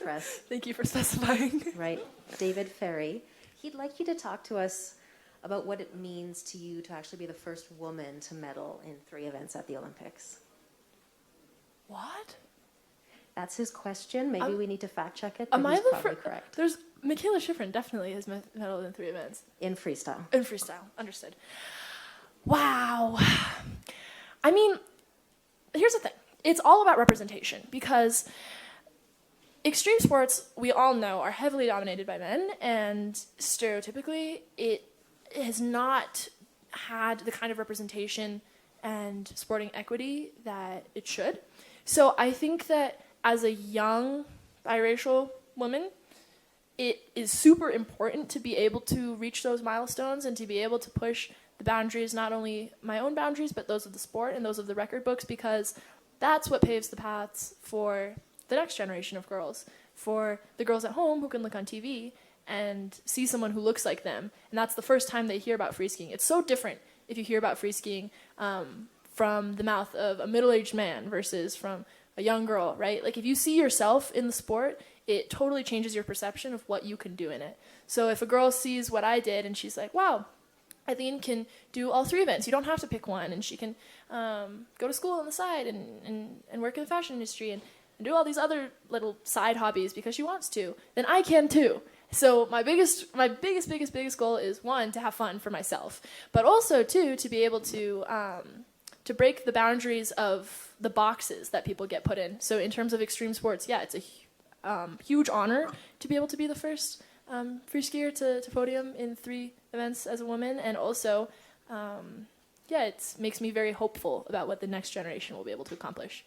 press. Thank you for specifying. Right, David Ferry. He'd like you to talk to us about what it means to you to actually be the first woman to medal in 3 events at the Olympics. What? That's his question. Maybe we need to fact check it, Am but I he's the probably correct. There's Michaela Schifrin definitely has medaled in 3 events. In freestyle. In freestyle, understood. Wow. I mean, here's the thing. It's all about representation because extreme sports, we all know, are heavily dominated by men, and stereotypically, it has not had the kind of representation and sporting equity that it should. So I think that as a young biracial woman, it is super important to be able to reach those milestones and to be able to push the boundaries, not only my own boundaries, but those of the sport and those of the record books, because that's what paves the paths for the next generation of girls, for the girls at home who can look on TV and see someone who looks like them. And that's the first time they hear about free skiing. It's so different if you hear about free skiing from the mouth of a middle-aged man versus from a young girl, right? Like if you see yourself in the sport, it totally changes your perception of what you can do in it. So if a girl sees what I did and she's like, wow, Eileen can do all 3 events. You don't have to pick one. And she can go to school on the side and work in the fashion industry and do all these other little side hobbies because she wants to. Then I can too. So my biggest goal is, 1, to have fun for myself, but also 2, to be able to break the boundaries of the boxes that people get put in. So in terms of extreme sports, yeah, it's a huge honor to be able to be the first free skier to podium in 3 events as a woman, and also, it makes me very hopeful about what the next generation will be able to accomplish.